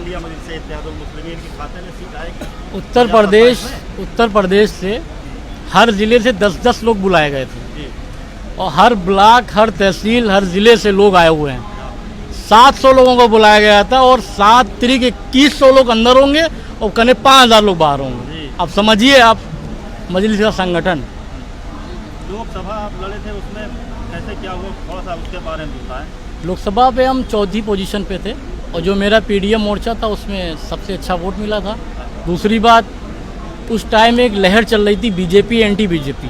अहलिया मजलिस इत्तेहादुल मुस्लिमीन के खाते में सीट आएगी? उत्तर प्रदेश से हर ज़िले से 10-10 लोग बुलाए गए थे जी। और हर ब्लॉक, हर तहसील, हर ज़िले से लोग आए हुए हैं। 700 लोगों को बुलाया गया था और 7 तिरिक 2100 लोग अंदर होंगे और करीब 5000 लोग बाहर होंगे। जी। अब समझिए आप मजलिस का संगठन। लोकसभा आप लड़े थे, उसमें कैसे क्या हुआ, थोड़ा सा उसके बारे में बताएं। लोकसभा पे हम 4थी पोजीशन पे थे और जो मेरा पीडीएम मोर्चा था उसमें सबसे अच्छा वोट मिला था। दूसरी बात, उस टाइम एक लहर चल रही थी बीजेपी एंटी बीजेपी,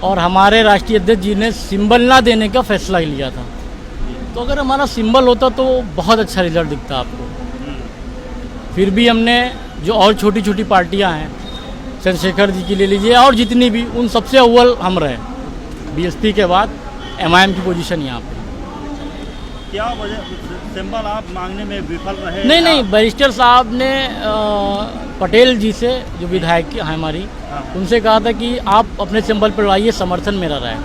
और हमारे राष्ट्रीय अध्यक्ष जी ने सिंबल ना देने का फैसला लिया था। तो अगर हमारा सिंबल होता तो बहुत अच्छा रिजल्ट दिखता आपको। फिर भी हमने जो और छोटी छोटी पार्टियां हैं, चंद्रशेखर जी की ले लीजिए और जितनी भी, उन सबसे अव्वल हम रहे। बीएसपी के बाद एमआईएम की पोजीशन यहाँ पे। क्या वजह, सिंबल आप मांगने में विफल रहे? नहीं, बैरिस्टर साहब ने पटेल जी से, जो विधायक हैं हमारी, उनसे कहा था कि आप अपने सिंबल पर लड़ाइए, समर्थन मेरा रहे,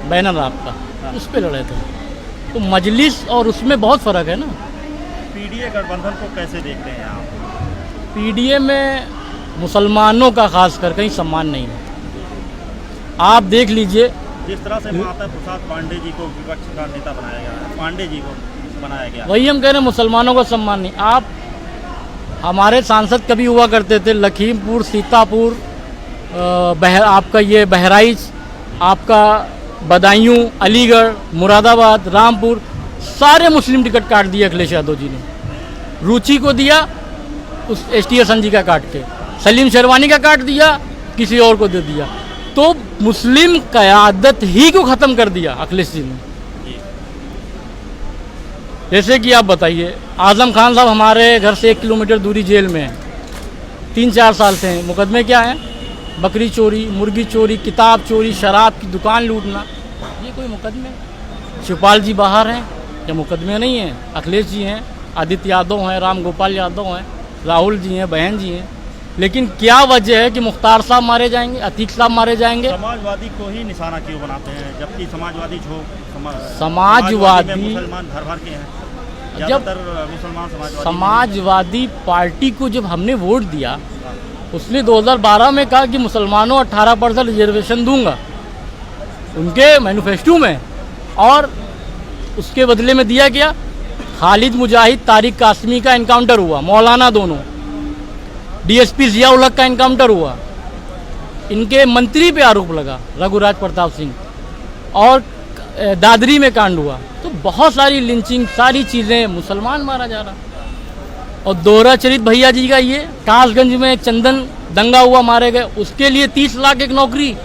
बैनर आपका, उस पर लड़े थे। तो मजलिस और उसमें बहुत फ़र्क है ना। पीडीए गठबंधन को कैसे देखते हैं आप? पीडीए में मुसलमानों का खास कर कहीं सम्मान नहीं है। आप देख लीजिए, जिस तरह से माता प्रसाद पांडे जी को विपक्ष का नेता बनाया गया है, पांडे जी को बनाया गया, वही हम कह रहे हैं, मुसलमानों को सम्मान नहीं। आप, हमारे सांसद कभी हुआ करते थे लखीमपुर, सीतापुर, आपका ये बहराइच, आपका बदायूं, अलीगढ़, मुरादाबाद, रामपुर, सारे मुस्लिम टिकट काट दिए अखिलेश यादव जी ने। रुचि को दिया उस एसटी हसन जी का काट के, सलीम शेरवानी का काट दिया, किसी और को दे दिया। तो मुस्लिम क़यादत ही को ख़त्म कर दिया अखिलेश जी ने। जैसे कि आप बताइए, आज़म खान साहब हमारे घर से 1 किलोमीटर दूरी जेल में हैं, 3-4 साल से हैं। मुकदमे क्या हैं? बकरी चोरी, मुर्गी चोरी, किताब चोरी, शराब की दुकान लूटना, ये कोई मुकदमे? शिवपाल जी बाहर हैं, ये मुकदमे नहीं हैं। अखिलेश जी हैं, आदित्य यादव हैं, राम गोपाल यादव हैं, राहुल जी हैं, बहन जी हैं। लेकिन क्या वजह है कि मुख्तार साहब मारे जाएंगे, अतीक साहब मारे जाएंगे? समाजवादी को ही निशाना क्यों बनाते हैं, जबकि समाजवादी मुसलमान भर भर के हैं, ज़्यादातर मुसलमान समाजवादी पार्टी को जब हमने वोट दिया, उसने 2012 में कहा कि मुसलमानों 18% रिजर्वेशन दूंगा उनके मैनिफेस्टो में, और उसके बदले में दिया गया। खालिद मुजाहिद, तारिक कासमी का इनकाउंटर हुआ, मौलाना दोनों, डीएसपी जिया उल हक का इनकाउंटर हुआ, इनके मंत्री पे आरोप लगा, रघुराज प्रताप सिंह, और दादरी में कांड हुआ। तो बहुत सारी लिंचिंग, सारी चीज़ें, मुसलमान मारा जा रहा। और दोहरा चरित भैया जी का ये, कासगंज में एक चंदन दंगा हुआ, मारे गए, उसके लिए 30 लाख एक नौकरी,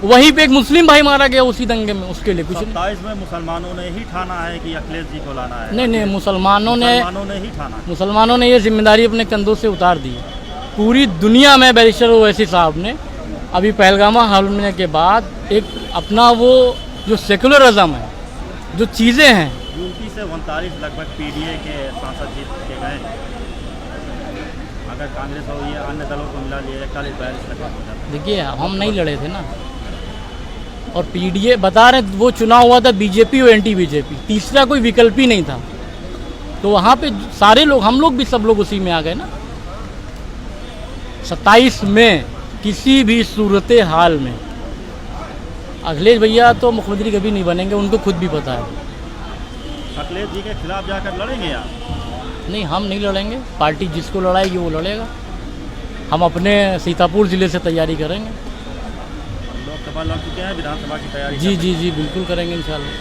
वहीं पे एक मुस्लिम भाई मारा गया उसी दंगे में, उसके लिए कुछ नहीं। 27 में मुसलमानों ने ही ठाना है कि अखिलेश जी को लाना है। नहीं, मुसलमानों ने ये जिम्मेदारी अपने कंधों से उतार दी। पूरी दुनिया में बैरिस्टर ओवैसी साहब ने अभी पहलगामा हमले के बाद एक अपना वो जो सेकुलरिज्म है, जो चीज़ें हैं, 29 से 39 लगभग पीडीए के सांसद जीत के गए। अगर कांग्रेस हो या अन्य दलों को मिला लिए 41-42 लगभग हो जाता। देखिए, हम नहीं लड़े थे ना, और पीडीए बता रहे, वो चुनाव हुआ था बीजेपी और एंटी बीजेपी, तीसरा कोई विकल्प ही नहीं था। तो वहाँ पे सारे लोग, हम लोग भी सब लोग उसी में आ गए ना। 27 में किसी भी सूरत हाल में अखिलेश भैया तो मुख्यमंत्री कभी नहीं बनेंगे, उनको खुद भी पता है। अखिलेश जी के खिलाफ जाकर लड़ेंगे आप? नहीं, हम नहीं लड़ेंगे। पार्टी जिसको लड़ाएगी वो लड़ेगा। हम अपने सीतापुर ज़िले से तैयारी करेंगे। लोकसभा लड़ चुके हैं, विधानसभा की तैयारी? जी बिल्कुल करेंगे इंशाल्लाह।